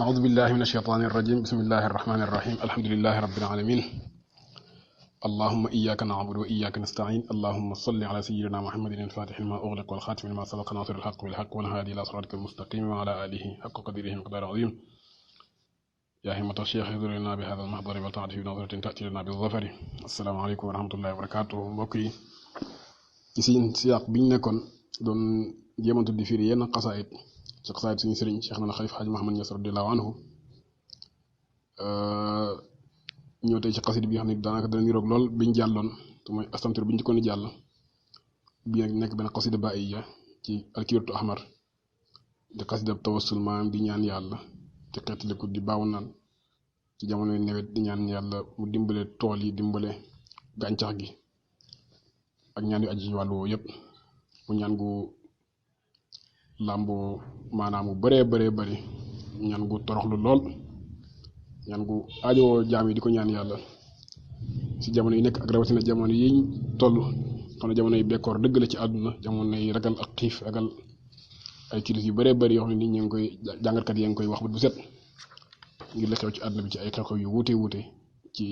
أعوذ بالله من الشيطان الرجيم بسم الله الرحمن الرحيم الحمد لله رب العالمين اللهم إياك نعبد وإياك نستعين اللهم صل على سيدنا محمد الفاتح لما أغلق والخاتم لما سبق ناصر الحق بالحق والهادي إلى صراطك المستقيم وعلى آله حق قدره مقدار عظيم يا همة الشيخ احضر لنا بهذا المحضر والتعطف بنظرة تأتي لنا بالظفر السلام عليكم ورحمة الله وبركاته mbokk yi ci seen siyaaq biñ nekkoon doon jéemantu di firi yenn xasaayit ci xasaayit suñu sëriñ Cheikh na Xalif Xaaj Muhammad Ñas radiyallahu anhu ñëw tey ci xasit bi nga xam ne daanaka dana niroog lool biñ jàlloon te mooy astantur biñ jëkkoon jàll bi nag nekk benn xasida baaiya ci alkiratu ahmar di xasida tawassul maanaam di ñaan yàlla ci xeetaliku di baaw naan ci jamonoy nawet di ñaan yàlla mu dimbale tool yi dimbale gàncax gi ak ñaan yu aji ci wàllu woowu yépp mu ñaan gu làmboo maanaam mu bëree bëri ñaan gu toroxlu lool ñaan gu aajowoo jaam yi di ko ñaan yàlla ci jamono yi nekk ak rawatina jamono yiñ toll xam ne jamono yi bekkoor dëgg la ci àdduna jamono yi ragal ak xiif ragal ay crise yu bëree bëri yoo xam ne nit ñi ngi koy jàngatkat yi ngi koy wax bu set ngir la xew ci àdduna bi ci ay xew-xew yu wuute ci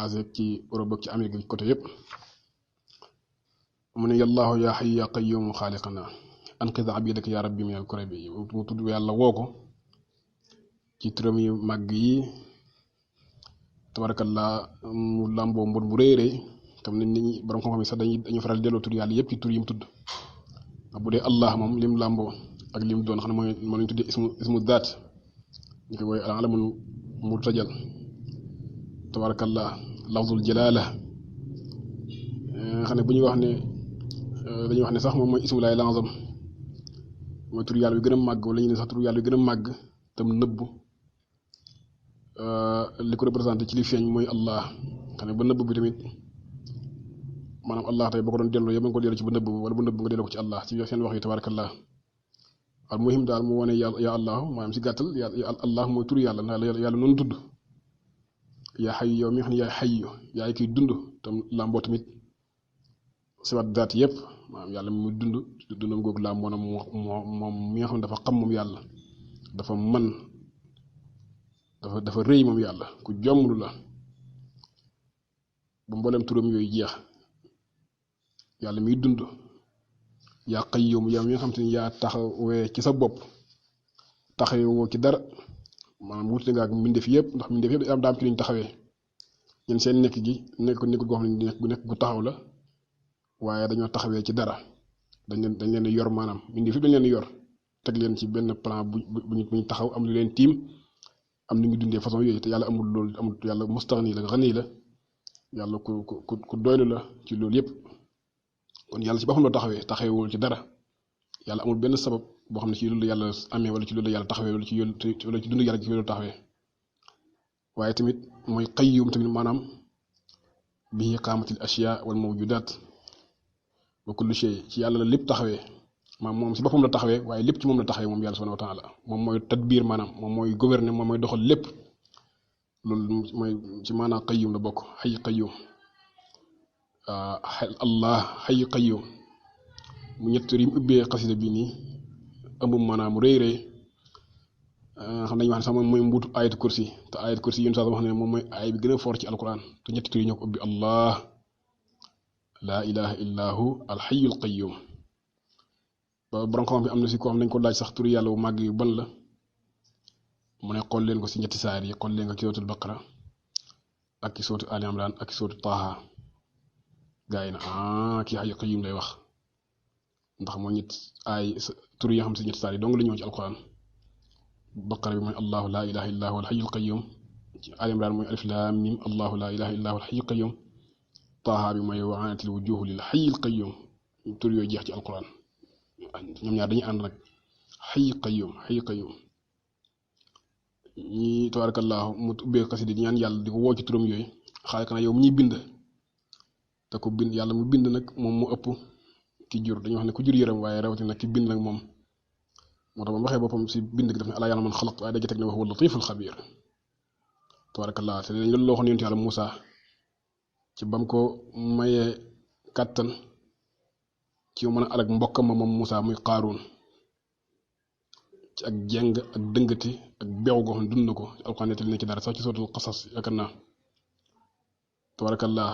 Asie ci Europe ak ci Amérique ci côté yépp mu ne yallaahu yaa hayyu yaa qayyuumu xaaliqana anqidh abidaka yaa rabbi min al kurabi mu tudd yàlla woo ko ci turam yu màgg yi tabarakallah mu làmboo mbon bu rëy tam nit ñi borom xam-xam yi sax dañu faral delloo tur yàlla yépp ci tur yi mu tudd bu dee allah moom lim làmboo ak lim doon xam ne moo lañu tuddee ismu daat ñu koy wooye al alamul murtajal tabarakallah lafzul jalala xam ne bu ñuy wax ne dañuy wax ne sax moom mooy ismulaay lazam mooy tur yàlla bi gën a màgg wala ñu ne sax tur yàlla bi gën a màgg tam nëbbu li ko représenté ci li feeñ mooy allah xam ne ba nëbb bi tamit maanaam allah tey boo ko doon delloo yëpp nga ko delloo ci ba nëbb wala bu nëbb nga delloo ko ci allah ci seen wax yi tabarakallah al muhim daal mu wone ya allah maanaam si gàttal ya allah mooy tur yàlla ndax yàlla noonu tudd yaa xayu yow mi nga xam ne yaay xayu yaay kiy dund tam làmboo tamit siwaat daat yëpp maanaam yàlla muy dundam googu làmboo na moom mi nga xam ne dafa xam moom yàlla dafa man dafa rëy moom yàlla ku jommlu la bu mboolem turam yooyu jeex yàlla miy dund yaa qayyum yow mi nga xam te ni yaa taxawee ci sa bopp taxawoo ci dara maanaam wute nga ak mbindeef yëpp ndax mbindeef yëpp daa am ci luñ taxawee ñun seen nekk gi nekk goo xam ne nekk gu taxaw la waaye dañoo taxawee ci dara dañ leen yor maanaam mbindeef yëpp dañ leen yor teg leen ci benn plan buñ taxaw am lu leen tiim am nu ngi dundee façon yooyu te yàlla amul loolu amul yàlla mustaghni la ghani la yàlla ku doylu la ci loolu yëpp kon yàlla ci boppam la taxawewul ci dara yàlla amul benn sabab boo xam ne ci loolu la yàlla amee wala ci loolu la yàlla taxawee wala ci dund yàlla ci loolu taxawee waaye tamit mooy qayyum tamit maanaam bihi qaamatil ashyaa wal mawjudaat wa kullu shay ci yàlla la lépp taxawee moom si boppam la taxawee waaye lépp ci moom la taxawee moom yàlla subhanahu wa taala moom mooy tadbiir maanaam moom mooy gouverner moom mooy doxal lépp loolu mooy ci maanaam qayyum la bokk xay qayyum allah xay qayyum mu ñett yi mu ubbee xasida bi nii ëmb maanaam mu rëy xam nañu wax ne sax moom mooy mbuutu ayatu kursi te ayatu kursi yéen saa wax ne moom mooy ay bi gën a fort ci alquran te ñetti tur yi ñoo ko ubbi allah laa ilaha illa hu alxayul qayyum borom xam bi am na si koo xam nañ ko laaj sax turu yàlla bu màgg yu ban la mu ne xool leen ko si ñetti saar yi xool leen ko ci sootul baqara ak ci sootu ali imran ak ci sootu taaha gaa yi na kii xay qayyum lay wax ndax moo ñett ay turu yi nga xam si ñetti saar yi dong la ñëw ci alquran baqara bi mooy allahu laa ilaha illa huwa alxayul qayyum ci ali imran mooy alif lam mim allahu laa ilaha illa huwa alxayul qayyum taaha bi mooy wa anatil wujuhu lil xayil qayyum tur yooyu jeex ci alquran ñoom ñaar dañuy ànd nag xay qayyum ñi tabarakallahu mu ubbee xasida di ñaan yàlla di ko woo ci turam yooyu xaaral kana yow mi ñuy bind te ko bind yàlla mu bind nag moom mu ëpp ki jur dañuy wax ne ku jur yërëm waaye rawatina ki bind nag moom moo tax ba mu waxee boppam si bind gi daf ne alaa ya'lamu man xalaq waaye daje teg ne wa huwa latiful xabiir tabarakallahu te dañ loolu loo xam ne yonent yàlla Muusa ci bam ko mayee kàttan ci mën a alak mbokkam ma moom Muusa muy Qaaruun ci ak jeng ak dëngati ak beew goo xam ne dund na ko alxuraan nettali na ci dara sax ci suratul qasas yaakaar naa tabarakallah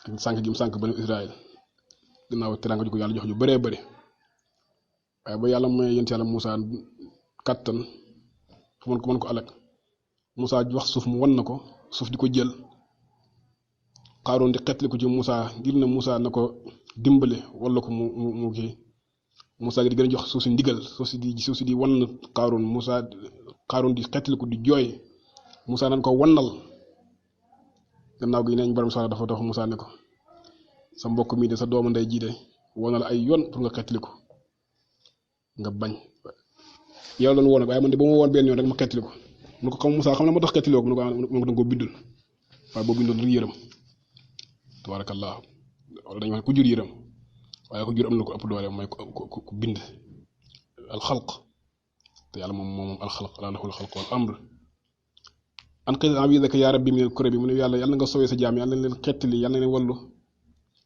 ak sànq gi mu sànq banu Israël gannaaw teraanga ju ko yàlla jox ju bëree bëri waaye ba yàlla mooy yent yàlla Moussa kàttan fu mën ko alak Moussa wax suuf mu wan na ko suuf di ko jël Qaaruun di xetli ko ci Moussa ngir na Moussa na ko dimbale wala ko mu kii Moussa gi di gën a jox suuf si ndigal suuf si di wan na Qaaruun di xetli ko di jooy Moussa nan ko wannal gannaaw gi neñ borom sax dafa tax Moussa ne ko sa mbokk mii de sa doomu ndey jii de wonal ay yoon pour nga xetli ko nga bañ yow la woon waaye man de ba ma woon benn yoon rek ma xetli ko mu ko xam Moussa xam na ma tax xetli ko mu ko danga ko bindul waaye boo bindoon rek yërëm tabarakallah wala dañu wax ku jur yërëm waaye ku jur am na ko ëpp doole mooy ku bind alxalq te yàlla moom alxalq laa lahul xalq wal amr an qid abidaka yaa rabbi min al kurabi mu ne yàlla nga sowee sa jaam yàlla na leen xettali yàlla na leen wallu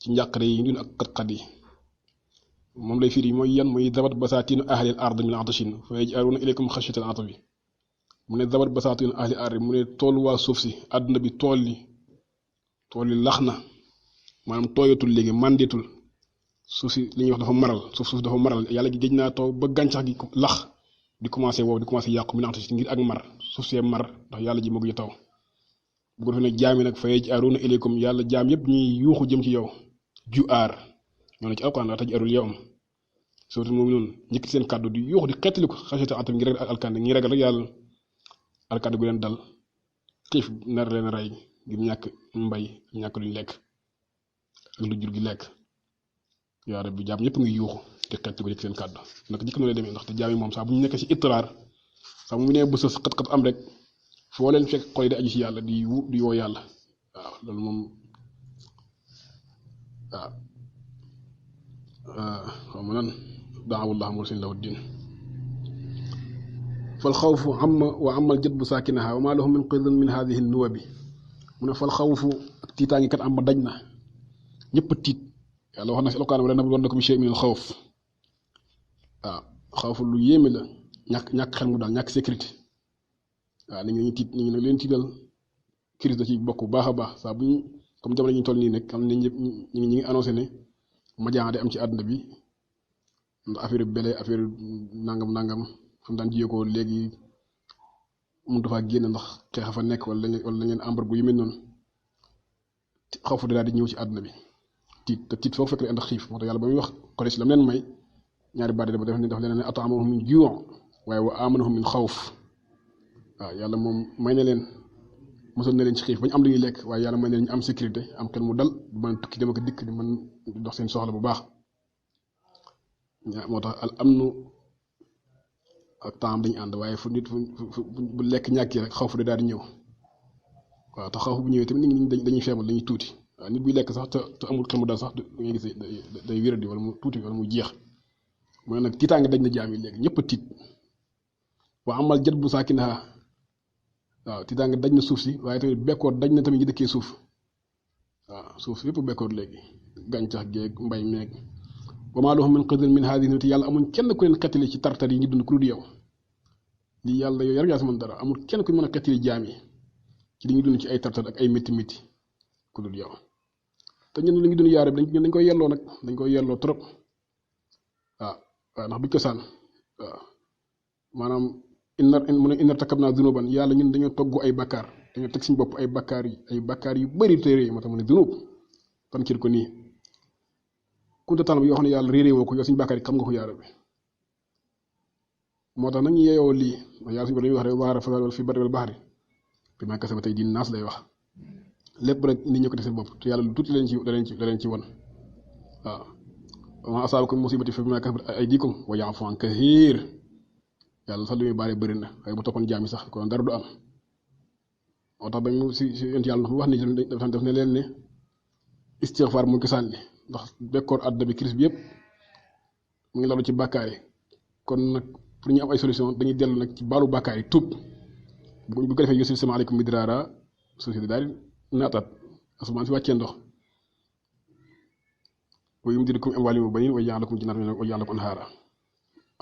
ci njàqare yi ñun ak xat-xat yi moom lay firi mooy yan mooy dabat basaatinu ahlil ard min atashin fa yaj'aluna ilaykum xashyatal atabi mu ne dabat basaatinu ahlil ard mu ne tool waa suuf si àdduna bi tool yi lax na maanaam tooyatul léegi màndeetul suuf si li ñuy wax dafa maral suuf dafa maral yàlla gi géej naa taw ba gàncax gi lax di commencé wow di commencé yàqu min atashin ngir ak mar suuf see mar ndax yàlla ji moo gi taw bu ko defee nag jaam yi nag fa yaj'aluna ilaykum yàlla jaam yëpp ñuy yuuxu jëm ci yow ju aar ñoo ne ci alquran laa taj arul yow am surtout moom noonu njëkk seen kàddu di yuuxu di xettali ko xasita atam ngi ragal alkande ngi ragal rek yàlla alkande gu leen dal xiif nar leen rey ngir ñàkk mbay ñàkk luñ lekk ak lu jur gi lekk yaa rabbi jaam ñëpp ngi yuuxu di xettali ko njëkk seen kàddu nag njëkk noonu lay demee ndaxte jaam yi moom saa bu ñu nekk ci ittiraar saa bu ñu nee bës xat-xat am rek foo leen fekk xol yi di aju ci yàlla di woo yàlla waaw loolu moom xaw ma nan daawullah mursin lahu din fal xawfu amma wa amal jadbu saakinaha wa maa lahu min qidin min hadihi nuwabi mu ne fal xawfu ak tiitaangi kat am ba daj na ñëpp tiit yàlla wax na si alquran wala nabluwannakum bi shay'in min al xawf waaw xawfu lu yéeme la ñàkk xel mu daal ñàkk sécurité waaw nit ñi dañuy tiit nit ñi nag leen tiital crise da ci bokk bu baax a baax saa bu ñu comme jamono ñu toll nii nag xam ne ñëpp ñi ngi annoncé ne majaa de am ci àdduna bi ndax affaire bele affaire nangam xam daan jiyee ko léegi mënut faa génn ndax xeex fa nekk wala ngeen embargo yu mel noonu xaw fu daal di ñëw ci àdduna bi tiit foofu fekk la ànd ak xiif moo tax yàlla ba muy wax Quraysh la mu leen may ñaari baat dafa leen ne at'amahum min juu' waaye wa aamanahum min xawf waaw yàlla moom may na leen mosal na leen ci xiif ba ñu am lu ñuy lekk waaye yàlla may na leen ñu am sécurité am xel mu dal di mën a tukki dem ak dikk di mën dox seen soxla bu baax moo tax al amnu ak temps dañu ànd waaye fu nit bu lekk ñàkki rek xaw fu daal di ñëw waaw te xaw fu bu ñëwee tamit nit ñi dañuy feebal dañuy tuuti waaw nit buy lekk sax te amul xel mu dal sax da ngay gis day wéradi wala mu tuuti wala mu jeex mooy nag tiitaange daj na jaam yi léegi ñëpp a tiit waa amal jët bu saakinaha waaw tiitaange daj na suuf si waaye tamit bekkoor daj na tamit ñi dëkkee suuf waaw suuf si yëpp bekkoor léegi gàncax geeg mbay meeg wa maa lahum min qidin min haadihi te yàlla amuñ kenn ku leen xettali ci tartar yi ñu dund ku dul yow lii yàlla yow yaa si mën dara amul kenn ku mën a xettali jaam yi ci li ñu dund ci ay tartar ak ay métti métti ku dul yow te ñun li ñu dund yaare bi dañ koy yelloo nag dañ koy yelloo trop waaw ndax buñ ko sànn waaw maanaam mu ne inna takabnaa dunuban yàlla ñun dañoo togg ay bakkaar dañoo teg suñu bopp ay bakkaar yu bëri te rëy moo tax mu ne dunub tankir ko nii kunta tànn bi yoo xam ne yàlla réeré woo ko yow suñu bakkaar yi xam nga ko yaara bi moo tax nag ñu yeeyoo lii ndax yàlla suñu dañuy wax rek waxaara fasal wala fi barri wal bahri bi maa kase ba tey diin naas lay wax lépp rek nit ñi ko def seen bopp te yàlla lu tuuti da leen ci won waaw wa maa asaabakum musibati fa bimaa kasabat aydikum wa ya'fu an kasiir yàlla sax li muy baaree bëri na waaye bu toppoon jaam yi sax kon dara du am moo tax bañ mu si yonent yàlla wax ni daf ne leen ne istighfar mu gisaan li ndax bekkoor àdduna bi crise bi yëpp mu ngi lalu ci bàkkaar yi kon nag pour ñu am ay solution dañuy dellu nag ci baalu bàkkaar yi tuub bu ko defee yusil sama aleykum midraara société daal di naataat asamaan si wàccee ndox wa yumdidukum amwaalin wa baniin wa yaj'al lakum jannaatin wa yaj'al lakum anhaara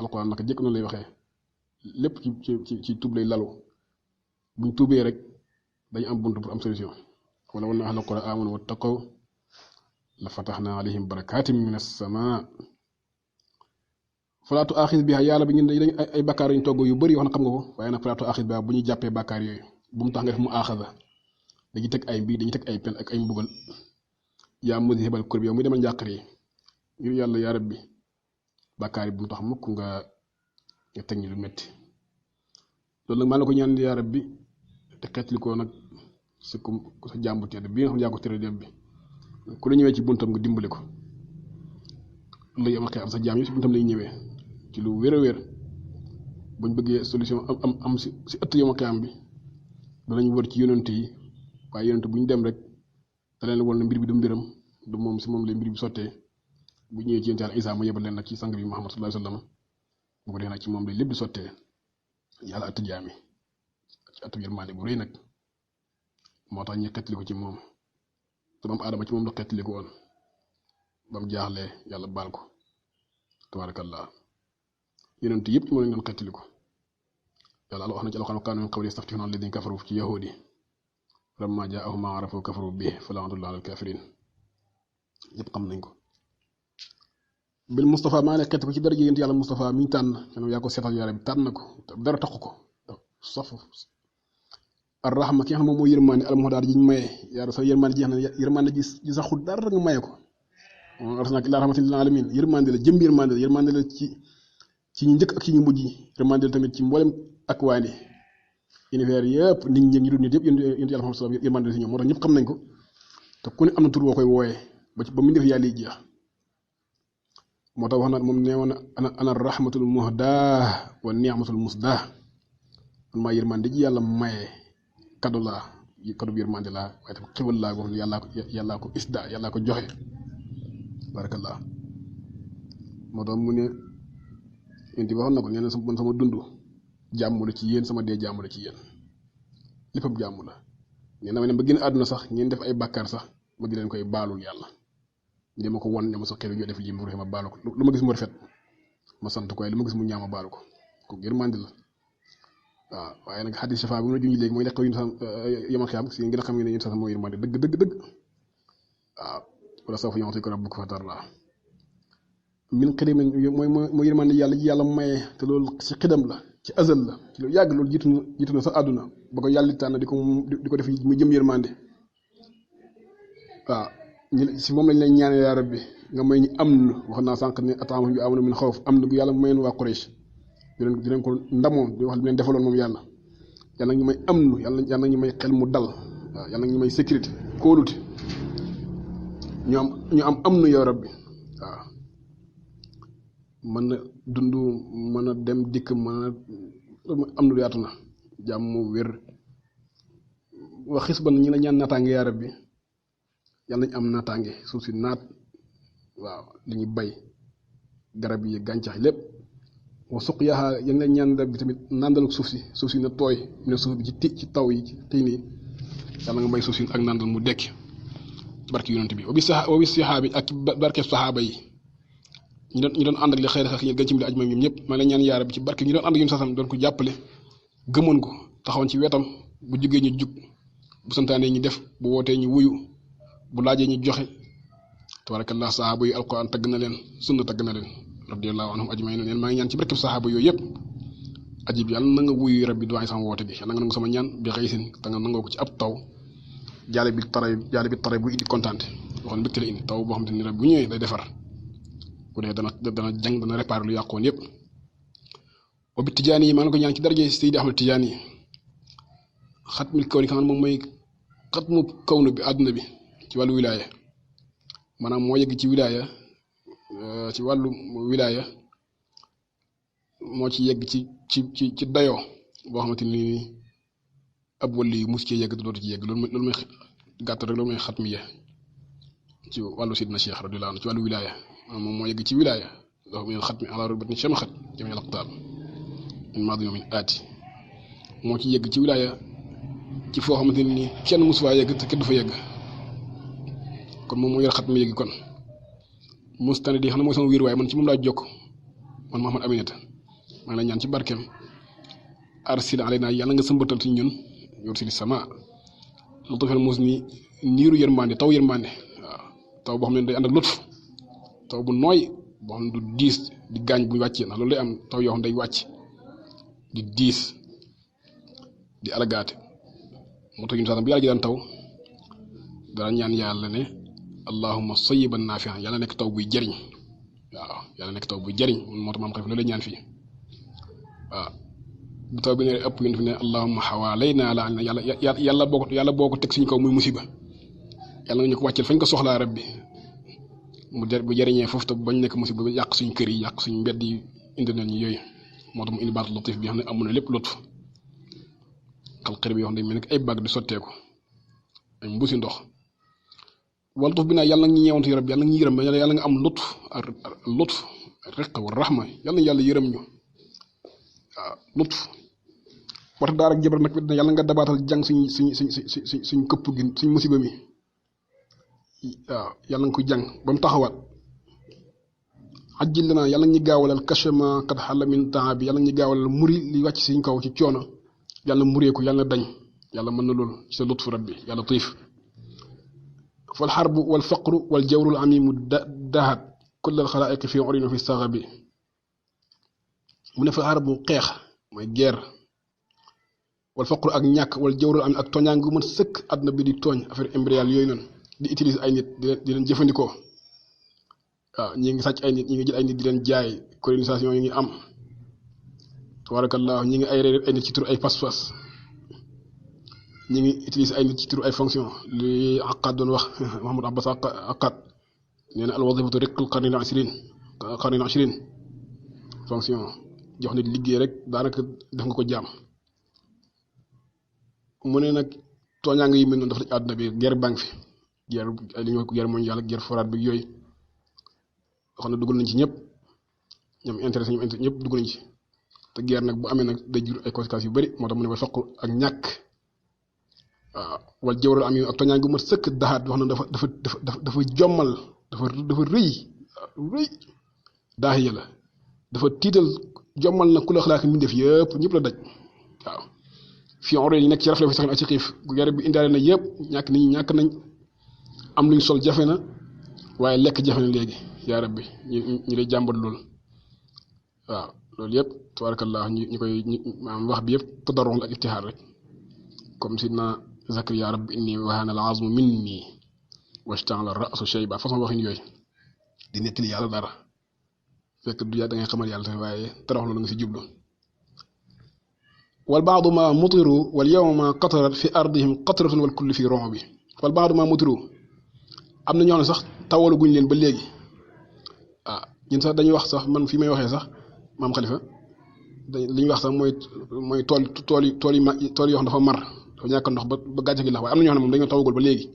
alquran naka jëkk noonu lay waxee lépp ci tuub lay lalu buñ tuubee rek dañu am bunt pour am solution wala wan na ahla qura amanu wattaqaw la fataxna alayhim barakatim min as-samaa falaatu aaxis biha yàlla bi ñun dañ ay bakkaar yuñ togg yu bëri wax na xam nga ko waaye nag falaatu aaxis biha bu ñuy jàppee bakkaar yooyu bu mu tax nga def mu aaxasa dañuy teg ay mbii dañuy teg ay pen ak ay mbugal yaa muzhibal kurbi yow muy demal njàqare yi ngir yàlla yaa rabbi bakkaar yi bu mu tax mukk nga teg ñi lu metti loolu nag maa la ko ñaan yaa rabbi te xeetli ko nag sa jàmbu tedd bi nga xam ne yaa ko tere dem bi ku la ñëwee ci buntam nga dimbali ko lay am xëy am sa jaam yi si buntam lay ñëwee ci lu wér a wér buñ bëggee solution am si ëtt yow xëy am bi danañ wër ci yonent yi waaye yonent bu ñu dem rek da leen wol na mbir bi du mbiram du moom si moom lay mbir bi sottee bu ñëwee ci yonent Yàlla Isaa mu yebal leen nag ci sang bi Muhammad sallallahu alayhi wa sallam bu ko defee nag ci moom lay lépp di sottee yàlla ëtt jaam yi ci ëtt yërmande bu rëy nag moo tax ñu xeetli ko ci moom te moom aadama ci moom la xeetli ko woon ba mu jaaxlee yàlla baal ko tabarakallah yonent yëpp ci moom lañ doon xeetli ko yàlla wax na ci alxuraan kaanu min qabli yastaftihuna ala alladina kafaru ci yahudi lamma jaahum ma arafu kafaru bihi fala'natullahi ala alkafirin yëpp xam nañ ko bil Moustapha maa ngi lay xeet ko ci daraja yonent yàlla Moustapha mi ñu tànn yaa ko seetal yàlla bi tànn na ko dara taxu ko saf arrahma ki nga xam ne moom mooy yërmande almuhdaar ji ñu maye yàlla sa yërmande jeex na yërmande ji saxul dara nga maye ko moom arsalnaaka illaa rahmatan lil aalamiin yërmande la jëm yërmande la ci ñu njëkk ak ci ñu mujj yërmande la tamit ci mboolem ak waani univers yëpp nit ñi ñu dul nit yëpp yonent yàlla Muhammad sallallahu alayhi wa sallam yërmande la ci ñoom moo tax ñëpp xam nañ ko te ku ne am na tur boo koy wooyee ba mu def yàlla yi jeex moo tax wax na moom nee woon ana rahmatul muhdaa wa ni'matul musdaa man maa yërmande ji yàlla maye kado laa kado bi yërmande laa waaye tam xéwal laa boo xam ne yàllaa ko isda yàllaa ko joxe barakallah moo tax mu ne yénti waxoon na ko nee na sama dund jàmm la ci yéen sama dee jàmm la ci yéen léppam jàmm la nee na ma ne ba génn àdduna sax ngeen def ay bàkkaar sax ma di leen koy baalul yàlla ndi ma ko won ne ma sa xew yoo def lii mu ma baalu ko lu ma gis mu rafet ma sant ko waaye lu ma gis mu ñaama baalu ko kooku yërmande la waaw waaye nag xadis shafa bi mu la junj léegi mooy lekk yu yama xiyam si ngeen xam ne yéen sax mooy yërmande dëgg waaw wala sawfa yu'tika rabbuka fatardaa min xidamin mooy yërmande yàlla ji yàlla maye te loolu ci xidam la ci azal la ci lu yàgg loolu jiitu na sa àdduna ba ko yàlla tànn di ko def mu jëm yërmande waaw si moom lañ lay ñaane yaa rabbi nga may ñu am na wax naa sànq ne ataamahum bi amna min xawf am na gu yàlla mayoon waa Quraysh di leen ko ndamoon di wax li leen defaloon moom yàlla ñu may am na yàlla ñu may xel mu dal waaw yàlla ñu may sécurité kóolute ñu am na yaa rabbi waaw mën na dund mën a dem dikk mën a am na lu yaatu na jàmm wér wax xis ban ñi la ñaan naataange yaa rabbi yàlla nañ am naataange suuf si naat waaw li ñuy bay garab yi gàncax lépp wa suq yaa ngi leen ñaan bi tamit nàndal suuf si na tooy ne suuf bi ci taw yi ci xiin yi yàlla nga may suuf si ak nàndal mu dekk ci barke yonent bi wa bi saxaaba yi ak barke saxaaba yi ñu doon ànd ak li xëy na gën ci mbir aj ñoom ñëpp maa ngi leen ñaan yaa rabbi ci barke ñu doon ànd ak ñun sasam doon ko jàppale gëmoon ko taxawoon ci wetam bu jugee ñu jug bu santaanee ñu def bu wootee ñu wuyu bu laajee ñu joxe tabarakallah saxaaba yi alquran tagg na leen sunna tagg na leen radiyallahu anhum ajmain neen maa ngi ñaan ci barkeb saxaaba yooyu yëpp ajib yàlla na nga wuyu rabbi duwaay sama woote gi yàlla nga nangu sama ñaan bi xëysin te nga nangoo ko ci ab taw jaale bi tare bu indi kontaante waxoon mbégte la indi taw boo xam te ni rab bu ñëwee day defar bu dee dana jàng dana réparé lu yàqoon yëpp wa bi tijaani yi maa ngi ko ñaan ci daraje Seydi Ahmad Tijaani yi xatmil kaw ni xam moom mooy xatmu kawnu bi àdduna bi ci wàllu wilaaya maanaam moo yegg ci wilaaya ci wàllu wilaaya moo ci yegg ci dayoo boo xamante ni ab wàll yi mus cee yegg te dootu ci yegg loolu mooy gàtt rek loolu mooy xatmiya ci wàllu sidna Cheikh radiyallahu anhu ci wàllu wilaaya moom moo yegg ci wilaaya ndax mu xatmi ala rubatin shamaxat jami alaqtaab min maadi yawmin aati moo ci yegg ci wilaaya ci foo xamante ni kenn musu faa yegg te kenn du fa yegg kon moom moo yor xat mi yéegi kon mustane di xam ne mooy sama wiir waaye man ci moom laa jokk man Mouhamad Aminata maa ngi lay ñaan ci barkeem arsil alayna yàlla nga sëmbatal ci ñun yursil sama lutfal muzni niiru yërmande taw yërmande waaw taw boo xam ne day ànd ak lutf taw bu nooy boo xam ne du diis di gaañ bu wàccee ndax loolu day am taw yoo xam ne day wàcc di diis di alagaate moo tax ñun sax bu yàlla ji daan taw dara ñaan yàlla ne allahumma sayyiban nafi'an yàlla nekk taw buy jëriñ waaw yàlla nekk taw buy jëriñ moo tax maam xalifa loolu la ñaan fii waaw bu taw bi ne ëpp yéen fi ne allahumma hawaalayna la yàlla boo ko teg suñu kaw muy musiba yàlla nga ñu ko wàcceel fañ ko soxlaa rabbi bu jëriñee foofu te bañ nekk musiba ba yàq suñ kër yi yàq suñ mbedd yi indi nañ yooyu moo tax mu indi baatu latif bi xam ne amu na lépp lutf xal xër bi yoo xam ne mel ni ay bag di sotteeku ay mbuusi ndox wal tuf bi naa yàlla nga ñu ñeewantu rabbi yàlla nga ñu yërëm yàlla nga am lutf riq wa rahma yàlla yërëm ñu waaw lutf waxta daar ak jabar nag yàlla nga dabaatal jàng suñ këpp gi suñ musiba mi waaw yàlla nga ko jàng ba mu taxawaat ajjil lanaa yàlla ñu gaawalal kachama kat xala min temps bi yàlla ñu gaawalal muri li wàcc suñ kaw ci coono yàlla mureeku yàlla dañ yàlla mën na loolu ci sa lutf rabbi yàlla tiif fal xarbu wal faqru wal jawrul amimu dahat kullal xalaa'iqi fi urino fi saxabi mu ne fa xarbu xeex mooy guerre wal faqru ak ñàkk wal jawrul am ak tooñaan gu mën sëkk àdduna bi di tooñ affaire impériale yooyu noonu di utiliser ay nit di leen jëfandikoo waaw ñi ngi sàcc ay nit ñi ngi jël ay nit di leen jaay colonisation yi ngi am tabarakallah ñi ngi ay réer ay nit ci tur ay pas-pas ñi ngi utiliser ay nit ci tur ay fonction li Aqad doon wax Muhammad Abbas Aqad nee na al wazifatu riqul qarnil ashrin fonction jox nit liggéey rek daanaka def nga ko jaam mu ne nag tooñaanga yi mel noonu dafa daj àdduna bi guerre banque fi guerre li ñuy wax guerre mondiale ak guerre froide bi yooyu xam ne dugg nañ ci ñëpp ñoom intéressé ñëpp dugg nañ ci te guerre nag bu amee nag day jur ay conséquences yu bëri moo tax mu ne wal faqru ak ñàkk waaw wal jawral am ak tooñaanga bu mat sëkk daxaat wax na dafa jommal dafa rëy daaxiya la dafa tiital jommal na ku la xalaat mi def yëpp ñëpp la daj waaw fii en yi nekk ci rafet fi sax ak ci xiif guerre bi indaale na yëpp ñàkk nit ñi ñàkk nañ am luñ sol jafe na waaye lekk jafe na léegi yaa rabbi ñu lay jàmbat loolu waaw loolu yëpp tabarakallah ñu koy maanaam wax bi yëpp tadarruh la ak ittihaad rek comme sidna Zakariya rabbi inni wahana al-azmu minni washta'ala ar-ra'su shayba façon waxin yooyu di nettali yàlla dara fekk du yaa da ngay xamal yàlla tamit waaye tarax loolu nga si jublu wal baadu ma mutiru wal yawma qatarat fi ardihim qatratun wal kullu fi ru'bi wal baadu ma mutiru am na ñoo xam ne sax tawalu guñ leen ba léegi ah ñun sax dañuy wax sax man fi may waxee sax maam Khalifa li ñuy wax sax mooy tool yoo xam dafa mar dafa ñàkk ndox ba gàncax gi lax waaye am na ñoo xam ne moom dañoo tawagul ba léegi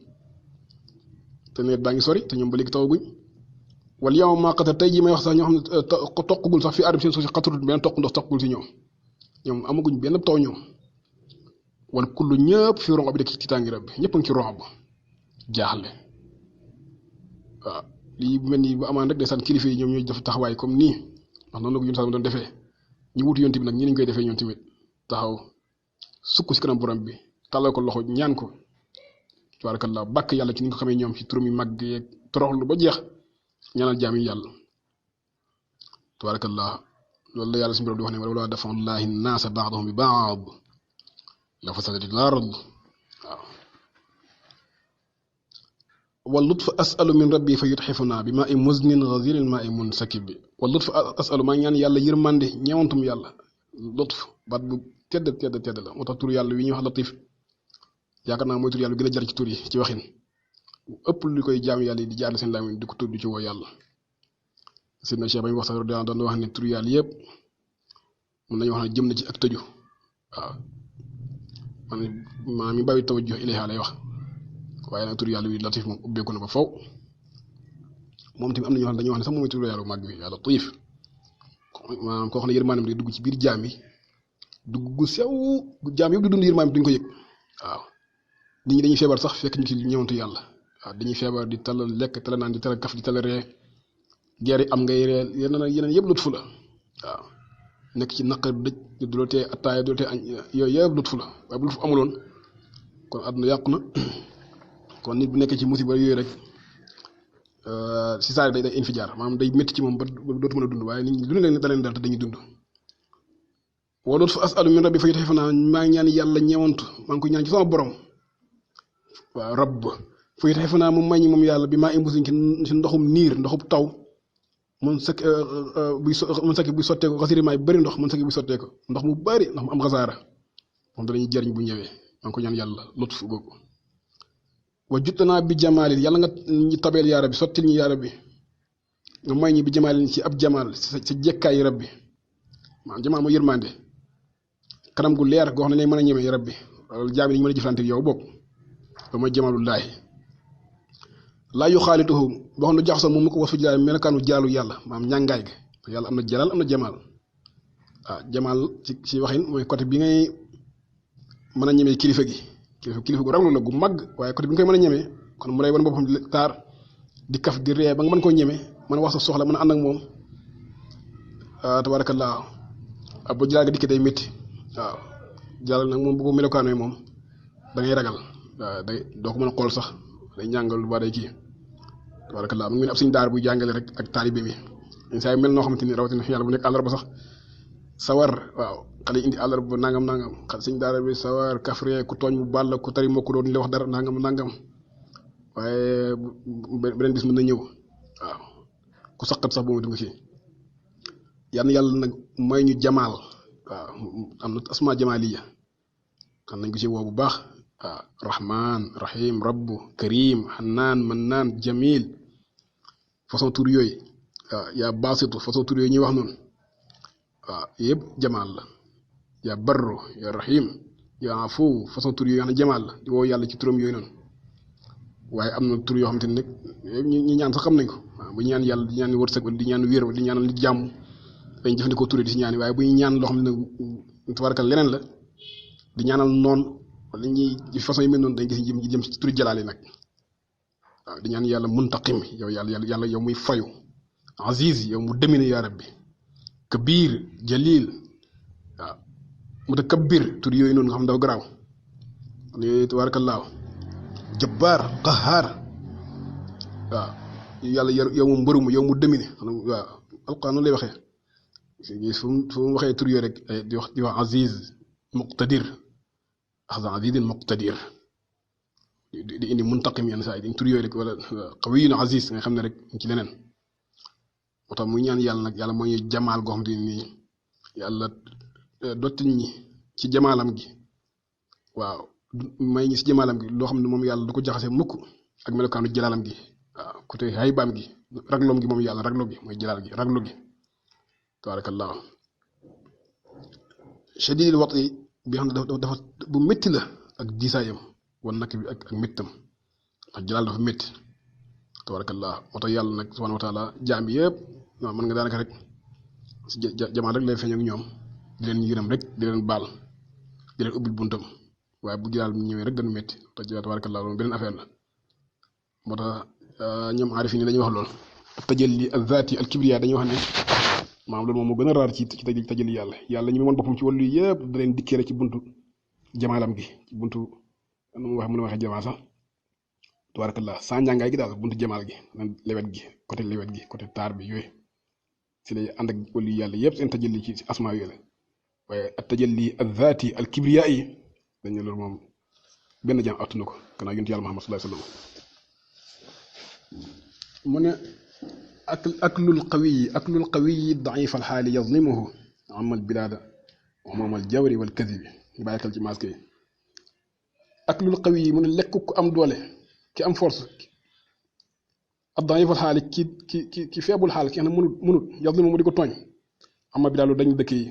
te nawet baa ngi sori te ñoom ba léegi tawaguñ wal yow maa qatar tey jii may wax sax ñoo xam ne toqagul sax fi arab seen suuf si xatarut benn toq ndox toqagul si ñoom amaguñ benn taw ñoom wal kullu ñëpp fi rongo bi dëkk ci tàngi rab bi ñëpp a ngi ci rongo ba jaaxle waaw lii bu mel nii bu amaan rek ndeysaan kilifa yi ñoom ñooy def taxawaay comme nii ndax noonu la ko yonent sax doon defee ñu wutu yonent bi nag ñi lañ koy defee ñoom tamit taxaw sukk si kanam borom bi tàllal ko loxo ñaan ko tabarakallah bàkk yàlla ci ni nga ko xamee ñoom ci turam yu màgg yeeg toroxlu ba jeex ñaanal jaam yi yàlla tabarakallah loolu la yàlla suñu borom di wax ne wala dafa'ullahi naasa ba'dahum bi ba'd la fasadatil ard waaw wal lutf as'alu min rabbi fa yutxifuna bi ma'i muznin ghaziril ma'i munsakib wal lutf as'alu maa ñaan yàlla yërmande ñeewantum yàlla lutf baat bu tedd la moo tax tur yàlla wi ñuy wax latif yaakaar naa mooy tur yàlla gën a jar ci tur yi ci waxin ëpp lu koy jaam yàlla yi di jaar seen làmmiñ di ko tudd ci woo yàlla sidna Cheikh ba ñu wax sax doon wax ne tur yàlla yëpp mën nañu wax ne jëm na ci ak tëju waaw man mi bàyyi tawajjuh ilayha lay wax waaye nag tur yàlla wi latif moom ubbeeku na ba faw moom tamit am na ñoo xam ne dañuy wax ne sax moom mooy tur yàlla bu màgg bi yàlla tiif maanaam koo xam ne yërmaanam day dugg ci biir jaam yi dugg gu sew jaam yëpp di dund yërmaanam duñ ko yëg waaw nit ñi dañuy feebar sax fekk ñu ci ñëwantu yàlla waaw dañuy feebar di talal lekk tala naan di tala kaf di tala ree guerre yi am ngay ree yeneen yëpp lut fu la waaw nekk ci naqar dëj du la tee attaaya du la tee añ yooyu yëpp lutfu la waaye bu lutfu amuloon kon àdduna yàqu na kon nit bu nekkee ci musiba yooyu rek si saa day infijaar maanaam day métti ci moom ba dootu mën a dund waaye nit ñi lu ne leen da leen dal te dañuy dund wala dootu fa asalu min rabbi fa yutaxifa naa maa ngi ñaan yàlla ñeewantu maa ngi koy ñaan ci sama borom waaw rabb fa yutaxifa naa mu may ñi moom yàlla bi maa imbusiñ ci ndoxum niir ndoxum taw mun sakk buy sotteeku xasirimaay bëri ndox mun sakk buy sotteeku ndox mu bëri ndox mu am xasaara moom danañuy jariñ bu ñëwee maa ngi ko ñaan yàlla lutf googu wa juttanaa bi jamaalin yàlla nga ñu tabeel yaa rabbi sottil ñu yaa rabbi nga may ñi bi jamaalin ci ab jamaal sa jekkaay rabbi maanaam jamaal mooy yërmande kanam gu leer goo xam ne mën a ñeme rabbi wala jaam yi ñu mën a jëflante yow bokk loolu mooy jamaalullaahi laa yu xaalituhu boo xam ne jaxasoo moom mu ko wasu jalaal melokaanu jaalu yàlla maanaam ñàngaay ga yàlla am na jalaal am na jamaal waaw jamaal ci waxin mooy côté bi ngay mën a ñemee kilifa gi kilifa gu raglu la gu mag waaye côté bi nga koy mën a ñemee kon mu lay wan boppam taar di kaf di ree ba nga mën koo ñeme mën a wax sa soxla mën a ànd ak moom tabaarakallaa ab bu jalaal ga dikk day métti waaw jalaal nag moom bu ko melokaanoo moom da ngay ragal waaw day doo ko mën a xool sax day ñàngal lu ba day kii tabaarakallaa mu ngi ab suñu daar buy jàngale rek ak taalibe mi saa yu mel noo xamante ni rawatina yàlla bu nekk àllarba sax sawar waaw xale indi àllarba nangam xale suñu daara bi sawar kafre ku tooñ mu baal la ku tari mokku doon la wax dara nangam waaye beneen bis mën na ñëw waaw ku saqat sax boobu dugg ci yàlla nag may ñu jamaal waaw am na asma jamaaliya xam nañ ko ci woo bu baax waaw rahman rahim rabbu karim xannaan mannaan jamil façon tur yooyu waaw yaa baasitu façon tur yooyu ñuy wax noonu waaw yëpp jamaal la yaa barru yaa rahim yaa afu façon tur yooyu nga xam ne jamaal la di woo yàlla ci turam yooyu noonu waaye am na tur yoo xamante ne nag ñi ñaan sax xam nañ ko waaw bu ñu ñaan yàlla di ñaan wërsëg wala di ñaan wér wala di ñaanal nit jàmm dañ jëfandikoo tur di si ñaan waaye bu ñu ñaan loo xam ne nag tabarakal leneen la di ñaanal noonu wala ñuy façon yi mel noonu dañ gis jëm ci turi jalaal yi nag waaw di ñaan yàlla muntaqim yow yàlla yow muy fayu aziz yow mu demine yaa rabbi kabir jalil waaw mutakabbir tur yooyu noonu nga xam ne dafa garaaw yooyu tabaarakallaahu jabbaar qahaar waaw yàlla yow mu mbërumu yow mu demine waaw alquran noonu lay waxee fu mu waxee tur yooyu rek di wax aziz muqtadir axsan azizin muqtadir di indi muntaqim yenn saa yi tur yooyu rek wala qawiyun aziz nga xam ne rek ci leneen moo tax muy ñaan yàlla nag yàlla mooy jamaal goo xam te nii yàlla dottil ñi ci jamaalam gi waaw may ñi si jamaalam gi loo xam ne moom yàlla du ko jaxase mukk ak melokaanu jalaalam gi waaw côté haybaam gi ragloom gi moom yàlla raglo gi mooy jalaal gi raglo gi tabaarakallaahu shadidil wati bi xam ne dafa bu métti la ak diisaayam wan nakk bi ak méttam ndax jalaal dafa métti tabarakallah moo tax yàlla nag subhanahu wa taala jaam yëpp mën nga daanaka rek si jamaan rek lay feeñ ak ñoom di leen yërëm rek di leen baal di leen ubbil buntam waaye bu jalaal ñëwee rek dañu métti te tabarakallah loolu beneen affaire la moo tax ñoom aarifin yi dañuy wax loolu tajalli azzaati al kibriya dañuy wax ne maanaam loolu moom moo gën a raar ci tajalli yàlla ñi mu mën boppam ci wàllu yëpp da leen dikkee rek ci buntu jamaalam gi ci buntu nu mu waxee jamaal sax tabarakallah saa njàngaay gi daal buntu jamaal gi lewet gi côté taar bi yooyu si lay ànd ak wàllu yàlla yëpp seen tajalli ci asmaa yooyu la waaye at tajalli azzaati al kibriya yi dañu loolu moom benn jaam attuna ko gannaaw yonent yàlla Muhammad sallallahu alayhi wa sallam mu ne aklul qawiyi daif alxaali yazlimuhu amal bilaada wa moomal jawri wal kadibi ñu bàyyi xel ci masque yi aklul qawiyi mu ne lekk ku am doole ki am force ad daif alxaali ki feebul xaal ki xam ne mënut yazlimuhu mu di ko tooñ amal bilaadu dañ dëkk yi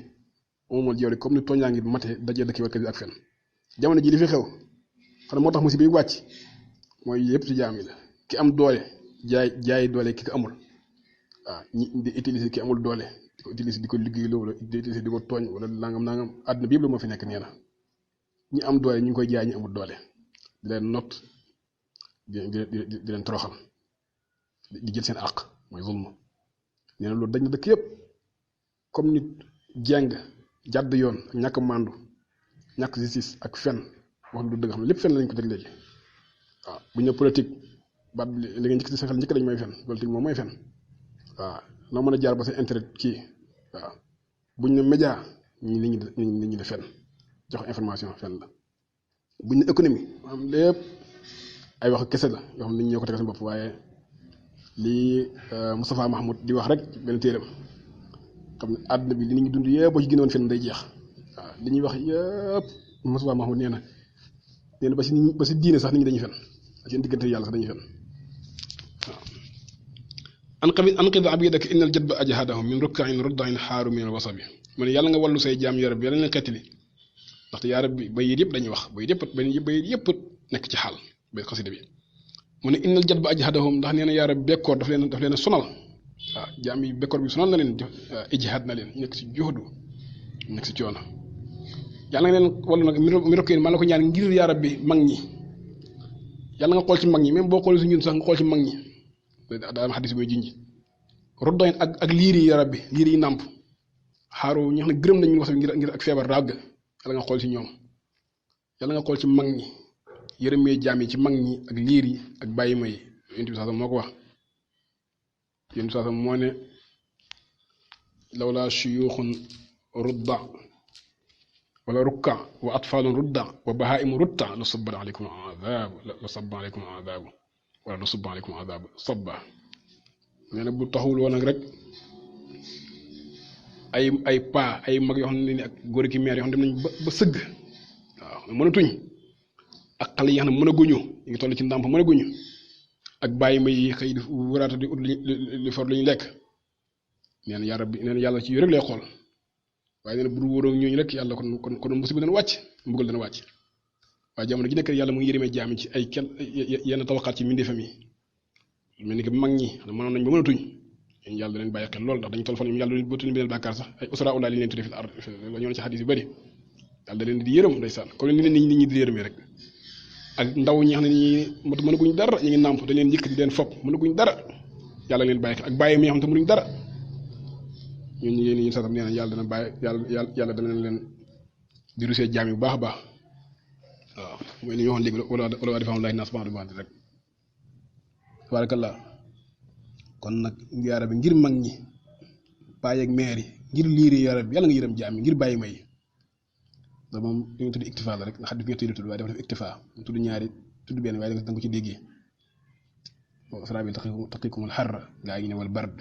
wa moomal jawri comme ni tooñaa ngi mate dajee dëkk yi wal kadibi ak fen jamono ji li fi xew xam ne moo tax musiba yi wàcc mooy yëpp ci jaam yi la ki am doole jaay doole ki ko amul waaw ñi di utiliser ki amul doole di ko utiliser di ko liggéey loolu di utiliser di ko tooñ wala nangam àdduna bi yëpp la moo fi nekk nee na ñi am doole ñu ngi koy jaay ñi amul doole di leen not di leen toroxal di jël seen àq mooy zulm nee na loolu dañ na dëkk yëpp comme nit jeng jàdd yoon ak ñàkk màndu ñàkk justice ak fen wax lu dëgg xam ne lépp fen lañ ko teg léegi waaw bu ñu politique baat bi li nga njëkk ci sa xel njëkk dañ mooy fen politique moom mooy fen waaw noo mën a jaar ba sa intérêt kii waaw buñ ne média ñi nit ñi di fen jox information fen la buñ ne économie maanaam lépp ay wax kese la yoo xam ne nit ñi ñoo ko teg seen bopp waaye lii Moustapha Mahmoud di wax rek benn téeram xam ne àdduna bi li nit ñi dund yëpp boo ci gënoon fen day jeex waaw li ñuy wax yëpp Moustapha Mahmoud nee na ba si diine sax nit ñi dañuy fen seen diggante yàlla sax dañuy fen waaw anqid abidaka innal jadba ajhadahum min rukkain ruddain xaaru min al wasabi mu ne yàlla nga wallu say jaam yarab yàlla leen xettali ndaxte yaa rabbi bayit yëpp dañuy wax bayit yëpp nekk ci xaal bay xasida bi mu ne innal jadba ajhadahum ndax nee na yaa rabbi bekkoor daf leen a sonal waaw jaam yi bekkoor bi sonal na leen ijhaad na leen nekk si juhdu nekk si coono yàlla nga leen wallu nag mi rokk maa la ko ñaan ngir yaa rabbi mag ñi yàlla nga xool ci mag ñi même boo xoolee si ñun sax nga xool ci mag ñi daa am xadis booy junj roddoñ ak liir yi yaa rabbi liir yi nàmp xaaru ñi xam ne gërëm nañu was ngir ak feebar ràgg yàlla nga xool ci ñoom yàlla nga xool ci mag ñi yërëmee jaam yi ci mag ñi ak liir yi ak bàyyi ma yi yonent bi sax moo ko wax yonent bi sax moo ne lawla shuyuuxun rudda wala rukka wa atfaalun rudda wa bahaimu rutta la sabba aleykum adaabu wala la subba aleykum adaabu sabba nee na bu taxul woon nag rek ay paa ay mag yoo xam ne ak góor ki meer yoo xam ne dem nañ ba sëgg waaw mënatuñ ak xale yi nga xam ne mën a guñu ñu ngi toll ci ndàmp mën a guñu ak bàyyi may xëy di waraata di ut li for lu ñu lekk nee na yaa rabbi nee na yàlla ci yu rek lay xool waaye nee na bu dul wóoroo ñooñu rek yàlla kon musiba dana wàcc mbugal dana wàcc waaye jamono ji nekk yàlla mu ngi yërëmee jaam ci ay yenn tawaxaat ci mbindeefam yi mel ni que mag ñi xam ne mënoon nañ ba mënatuñ yéen yàlla leen bàyyi xel lool ndax dañu toll fan ñoom yàlla bootuñu beneen bàkkaar sax ay usra ula li leen tuddee fi ar la ñoo ci xadis yu bëri yàlla da leen di yërëm ndeysaan comme ni leen nit ñi di yërëmee rek ak ndaw ñi xam ne ñi mënaguñ dara ñu ngi nàmp dañ leen yëkkati leen fopp mënaguñ dara yàlla leen bàyyi xel ak bàyyi mi nga xam te mënuñ dara ñun ñu satam nee na yàlla dana bàyyi yàlla dana leen di rusee jaam yu baax a baax waaw mooy li ñu waxoon léegi wala defa am lay nas ban rek tabarakallah kon nag yaara bi ngir mag ñi baay ak meer yi ngir liiri yaara bi yàlla nga yërëm jaam yi ngir bàyyi may da moom li nga tudd iktifa la rek nga xam ne fi nga tudd waaye dafa def iktifa mu tudd ñaari tudd benn waaye da nga ko ci déggee sarabil taqikumul xarra gaa ngi ne wal bard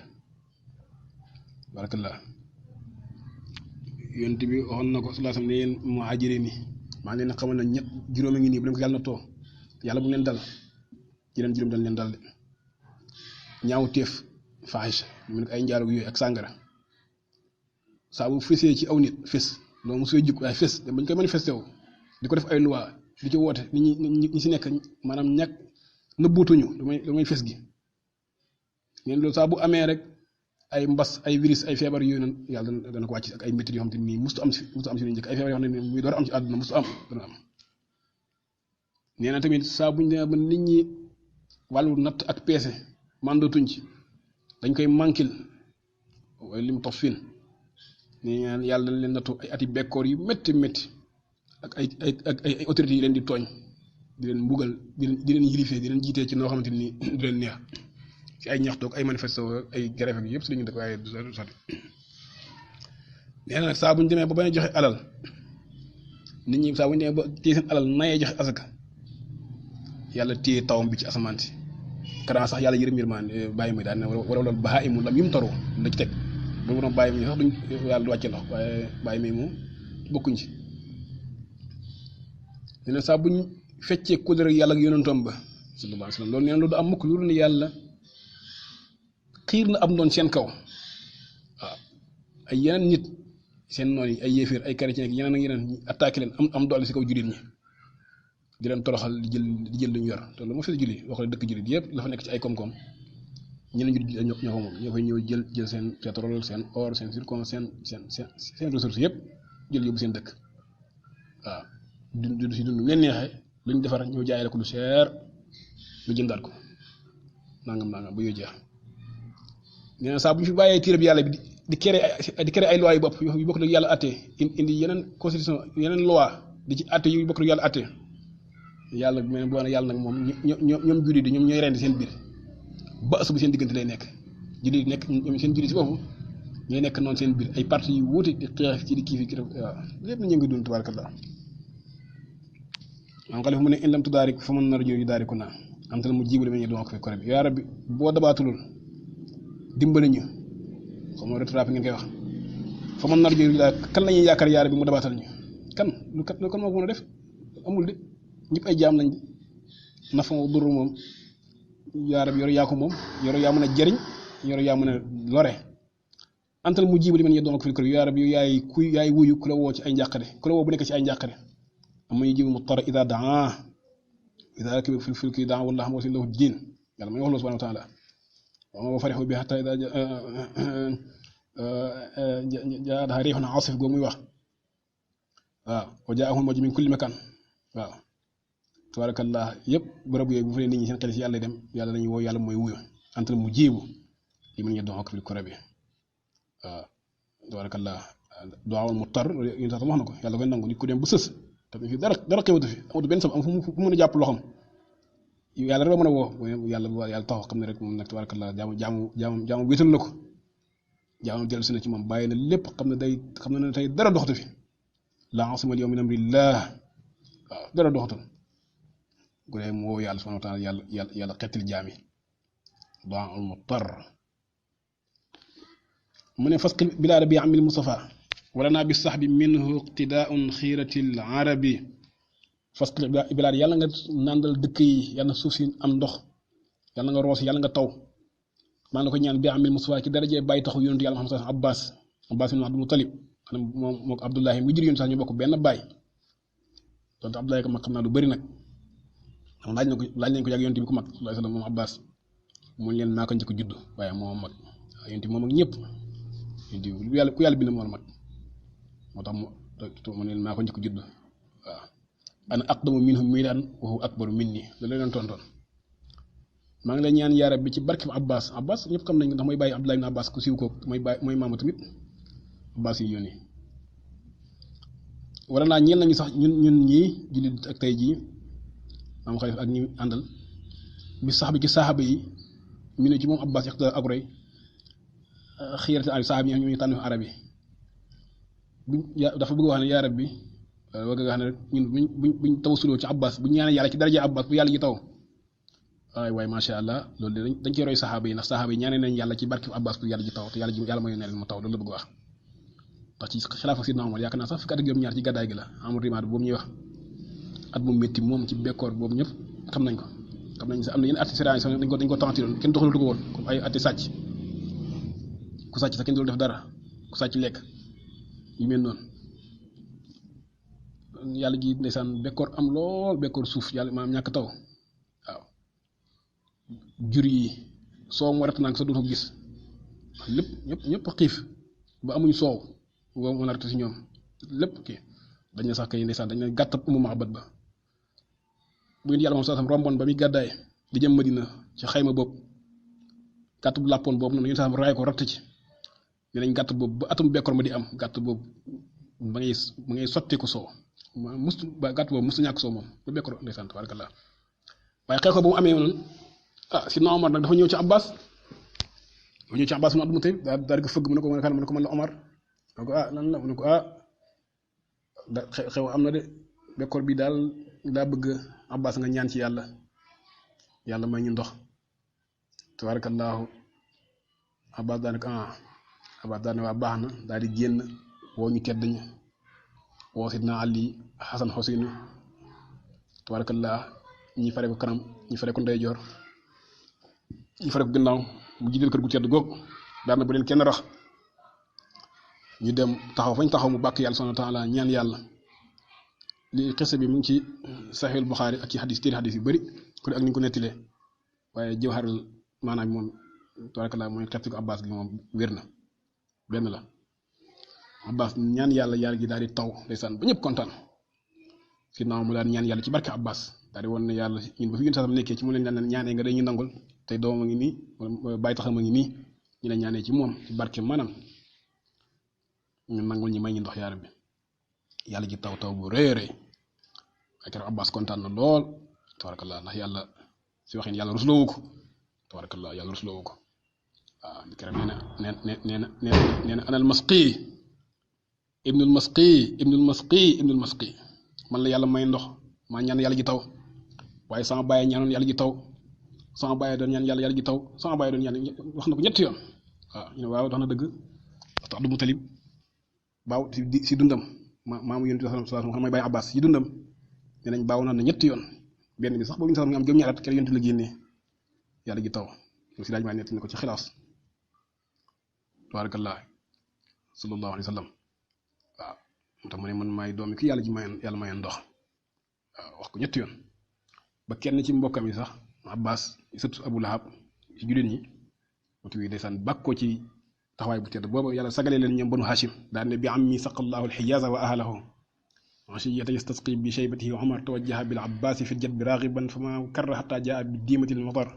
barakallah yonent bi waxoon na ko sallallahu alayhi wasallam ne yéen muhajirin ni maa ngi leen xamal na ñett juróomi ngi nii bu leen ko yàlla na too yàlla bu leen dal yeneen juróom dañ leen dal de ñaaw téef faxis mu nekk ay njaaloo yooyu ak sàngara saa bu fesee ci aw nit fes loolu mosoo jukk waaye fes dem bañ koy manifesté wu di ko def ay loi di ci woote nit ñi si nekk maanaam ñàkk nëbbuutuñu lu may fes gi ngeen loolu saa bu amee rek ay mbas ay virus ay feebar yooyu noonu yàlla dana ko wàcc ak ay métti yoo xam te nii mustu am si njëkk ay feebar yoo xam ne muy door am ci àdduna mustu am dana am nee na tamit saa buñ demee ba nit ñi wàllu natt ak peese mandatuñ ci dañ koy manquil wala lim tof fin nee ñaan yàlla dañ leen nattu ay ati bekkoor yu métti ak ay autorités yi leen di tooñ di leen mbugal di leen yilifee di leen jiitee ci noo xamante ni du leen neex ci ay ñaxtoog ay manifesto ay grève ak yëpp si lañu dëkk waaye du sotti nee na nag saa bu ñu demee ba bañ a joxe alal nit ñi saa bu ñu demee ba téye seen alal nayee joxe asaka yàlla téye tawam bi ci asamaan si kanaa sax yàlla yërmaan bàyyi may daal ne wala loolu baax imul lam yum taru la ci teg bu doon bàyyi may sax duñ yàlla du wàcce ndox waaye bàyyi may moom bokkuñ ci nee na saa buñ feccee kóllëre yàlla ak yonentam ba sallallahu alayhi wasallam loolu nee na loolu du am mukk lu dul ne yàlla xiir na am doon seen kaw waaw ay yeneen nit seen noon yi ay yéeféer ay chrétien ak yeneen ak yeneen attaqué leen am doole si kaw jullit ñi di leen toroxal di jël lu ñu yor te lu ma fi julli wax la dëkk jullit yëpp la fa nekk ci ay koom-koom ñeneen jullit ñoo ko moom ñoo fay ñëw jël seen pétrole seen or seen zircon seen ressources yëpp jël yóbbu seen dëkk waaw du si dund leen neexee lu ñu defar ñëw jaay la ko lu cher lu jëndaat ko nangam ba yooyu jeex nee na saa bu ñu fi bàyyee téere bi yàlla bi di créer ay loi yu bopp yu bokk ak yàlla atte indi yeneen constitution yeneen loi di ci atte yu bokk ak yàlla atte yàlla mais boo ne yàlla nag moom ñoom jullit di ñoom ñooy rendi seen biir ba asubu seen diggante lay nekk jullit nekk ñoom seen jullit si bopp ñooy nekk noonu seen biir ay parti yu wuute di xeex ci di kii fi waaw lépp na ñu ngi dund tabarakallah am xalifa mu ne indam tudaarik fa man narju yu daariku naa am tal mu jiibale ma ñu doon ko fi kore bi yaa rabbi boo dabaatulul dimbali ñu xam nga rattrapé ngeen koy wax fa man narju yu daal kan la ñuy yaakaar yaa rabbi mu dabaatal ñu kan lu kan moo ko mën a def amul de ñëpp ay jaam lañ nafa duru moom yaa rabbi yor yaa ko moom yor yaa mën a jëriñ yor yaa mën a lore antal mu jiibali ma ñu doon ko fi kore bi yaa rabbi yaay wuyu ku la woo ci ay njàqare ku la woo bu nekk ci ay njàqare ama yujibu muttar ida daa ida rakiba fil fulki daa wallahu musin lahu diin yàlla may wax loolu subhanahu wa taala wa ma farixu bi hatta ida jaadaha riixun asif googu muy wax waaw wa jaahum mawjun min kulli makan waaw tabarakallah yëpp bërëb yooyu bu fa nit ñi seen xel si yàlla dem yàlla dañuy woo yàlla mooy wuyu antal mu jiibu li mu doon ak fil kore bi waaw tabarakallah duwaawul muttar yéen sax wax na ko yàlla koy nangu nit ku dem bu sës te fi dara xewatu fi amatu benn am fu mu mën a jàpp loxoom yàlla rek mën a woo yàlla taxaw xam ne rek moom nag tabarakallah jaamu wéetal na ko jaamu dellu si na ci moom bàyyi na lépp xam ne tey dara doxatu fi laa asima al yawma min amrillah waaw dara doxatul gu dee mu woo yàlla subhanahu wa taala yàlla xettil jaam yi du'aa'ul muttar mu ne fasqil bilaada bi amil Mustafa wala naa bi sax bi minhu iqtidaun xiiratil arabi fasqil bilaada yàlla nga nàndal dëkk yi yàlla na suuf si am ndox yàlla nga roos yàlla nga taw maa ngi la ko ñaan bi amil Mustafa ci darajee bàyyi taxu yonentu yàlla Muhammad Abbas ibn Abdul Muttalib xanaa moom Abdullahi mu jur yoon sax ñu bokk benn baay donte Abdullahi ko mag xam naa lu bëri nag laaj nañ ko yàgg yonent bi ku mag sallallahu alayhi wa sallam moom Abbas mu leen maa ko njëkk judd waaye moom mag yonent bi moom ak ñëpp yonent bi ku yàlla bind moom mag moo tax mu ne leen maa ko njëkk judd waaw ana aqdamu minhu miilaan wa huwa akbaru minni loolu la leen tontoon maa ngi lay ñaan yaa rabbi ci barke Abbas ñëpp xam nañ ndax mooy bàyyi Abdullahi ibn Abbas ku siiw kooku mooy maamu tamit Abbas yi yónni wala naa ñeen nañu sax ñun ñii jullit ak tey jii maam xalifa ak ñi àndal bi sax bi ci saxaaba yi ñu ne ci moom Abbas iqtida ak roy xiirati arab saxaaba yi ñu tànn arab yi dafa bëgg wax ne yaa rabbi bëgg wax ne ñun buñ tawasuloo ci Abbas buñ ñaanee yàlla ci daraja Abbas bu yàlla ji taw waaye macha allah loolu dañ ciy roy saxaaba yi ndax saxaaba yi ñaanee nañ yàlla ci barke Abbas bu yàlla ji taw te yàlla mooy ne leen mu taw loolu la bëgg wax ndax ci xilaafa Sidna Omar yaakaar naa sax fukki at ak juróom-ñaar ci gàddaay gi la amul rimaat boobu ñuy wax at mu métti moom ci bekkoor boobu ñëpp xam nañ ko am na yenn atti siraay sax dañ ko tentiroon kenn doxalatu ko woon comme ay atti sàcc ku sàcc sax kenn dul def dara ku sàcc lekk yu mel noonu yàlla gi ndeysaan bekkoor am lool bekkoor suuf yàlla maanaam ñàkk taw waaw jur yi soow moo rett nag sa dootoo gis lépp ñëpp xiif ba amuñu soow boo mën a rett si ñoom lépp kii dañ ne sax kay ndeysaan dañ ne gàttab umu mahabat ba bu ngeen yàlla moom sax romboon ba muy gàddaay di jëm Madina ci xayma boobu gàtt bu làppoon boobu noonu yéen sax raay ko ratt ci ne nañ gàtt boobu ba atum bekkoor ma di am gàtt boobu ba ngay sotti ko soow gàtt boobu musu ñàkk soow moom ba bekkoor ndeysaan tabarakallah waaye xeex ko ba mu amee noonu Sidna Omar nag dafa ñëw ci Abbas mu Abdul Mutalib daal di ko fëgg mu ne ko man la Omar mu ne ko lan la mu ne ko xew am na de bekkoor bi daal daa bëgg Abbas nga ñaan ci yàlla may ñu ndox tabarakallahu Abbas daanaka Abbas daane waa baax na daal di génn woo ñu tedd ñi woo Sidna Ali Hasan Huseynu tabarakallah ñi fare ko kanam ñi fare ko ndeyjoor ñi fare ko gannaaw mu jiital kër gu tedd googu daan na bu leen kenn rax ñu dem taxaw fañ taxaw mu bàkk yàlla subhanahu wa taala ñaan yàlla li xese bi mu ngi ci Sahih Bukhari ak ci téere xadis yu bëri ku ne ak ni ñu ko nettilee waaye jawharal maanaam moom tabarakallah mooy xetti ko Abbas gi moom wér na benn la Abbas ñaan yàlla gi daal di taw ndeysaan ba ñëpp kontaan sinon mu daal ñaan yàlla ci barke Abbas daal di woon ne yàlla ñun ba fi yéen sax nekkee ci mu leen daan ñaanee nga day ñu nangul tey doomam a ngi nii bàyyi taxam a ngi nii ñu la ñaanee ci moom ci barke maanaam ñu nangul ñi may ñu ndox yaa rabbi yàlla ji taw taw bu rëy rëy ak keroog Abbas kontaan na lool tabarakallah ndax yàlla si waxin yàlla rusloowu ko tabarakallah yàlla rusloowu ko waaw keroog nee na anal masqi ibnul masqi ibnul masqi ibnul masqi man la yàlla may ndox maa ñaan yàlla ji taw waaye sama bàyyi ñaanoon yàlla ji taw sama bàyyi doon ñaan yàlla ji taw sama bàyyi doon ñaan wax na ko ñetti yoon waaw ñu ne waaw wax na dëgg tax Abdul Mutalib baaw si dundam maamu yonent bi sallallahu alayhi wasallam mooy bàyyi Abbas si dundam nee nañ baaw naan na ñetti yoon benn bi sax boobu ñu sax nga am juróom-ñaari at kenn yonent la génnee yàlla ji taw si laaj maa nett ni ko ci xilaas tabarakallah sallallahu alayhi wasallam waaw moo tax mu ne man maay doomi ki yàlla ji mayoon yàlla mayoon ndox waaw wax ko ñetti yoon ba kenn ci mbokkam yi sax Abbas sët Abu Lahab ci jullit ñi motu wi ndeysaan bàkkoo ci taxawaay bu tedd boobu yàlla sagalee leen ñoom banu Hashim daan ne bi ammi saqallahu alxijaza wa ahlahu ashiyata yastasqi bi shaybatihi Umar tawajjaha bil Abbas fi ljadbi ragiban fama karra hatta jaa bi diimati lmatar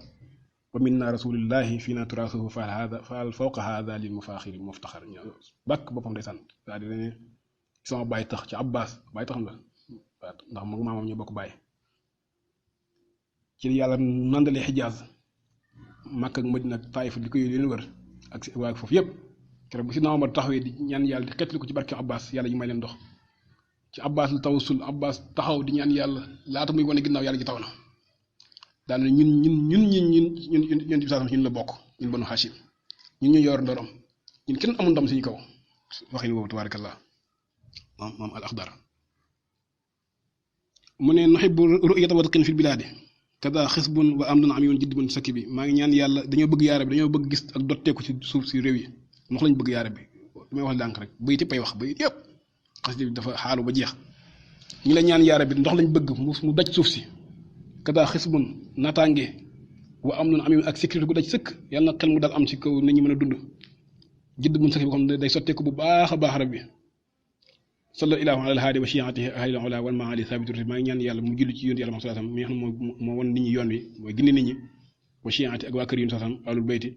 wa minna rasulillahi fina turasuhu fal fawqa hada lil mufaxiri muftaxar bàkk boppam ndeysaan daa di ne sama bàyyi tax ci Abbas bàyyi taxam la ndax moom maamam ñu bokk bàyyi ci yàlla nandalee xijaaz Makka ak Madina ak Taayif li ko leen wër ak si waa foofu yëpp keroog bu si Omar taxawee di ñaan yàlla di xeetli ko ci barke Abbas yàlla ñu may leen ndox ci Abbas la tawassul Abbas taxaw di ñaan yàlla laata muy wane ginnaaw yàlla ji taw na daal ñun bi saasam ñun la bokk ñun banu Hashim ñun ñu yor ndorom ñun kenn amul ndam suñu kaw waxin boobu tabarakallah maam al axdar mu ne nuhibbu ru'yata wadqin fil bilaadi kada xisbun wa am dun am yoon jiddibun sakki bi maa ngi ñaan yàlla dañoo bëgg yaara bi dañoo bëgg gis ak dotteeku ci suuf si réew yi ndox lañ bëgg yaara bi damay wax dànk rek bayit yëpp ay wax bayit yëpp xas bi dafa xaalu ba jeex ñi la ñaan yaara bi ndox lañ bëgg mu daj suuf si kada xisbun naataange wa am dun am yoon ak sécurité gu daj sëkk yàlla na xel mu dal am ci kaw nit ñi mën a dund jiddibun sakki bi xam ne day sotteeku bu baax a baax rabbi sallallahu ilahu ala alhaadi wa shiatihi ahli ula wal maali sabitu maa ngi ñaan yàlla mu julli ci yónni yàlla sallallahu alayhi wasallam mi nga xam moo won nit ñi yoon wi mooy gindi nit ñi wa shiati ak waa kër yónni sallallahu alayhi wasallam alul bayti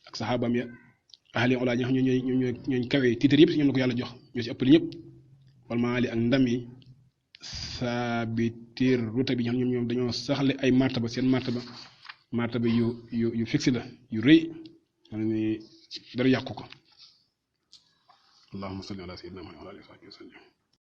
ak saxaabaam ya ahli ula ñi nga xam ñooy kawe titre yëpp si ñoom la ko yàlla jox ñoo si ëppali ñëpp wal maali ak ndam yi sabitir ruta bi ñoom dañoo saxle ay martaba seen martaba yu fixe la yu rëy xam ne dara yàqu ko allahumma salli ala sayyidina Muhammad wa ala alihi wa sahbihi wa sallam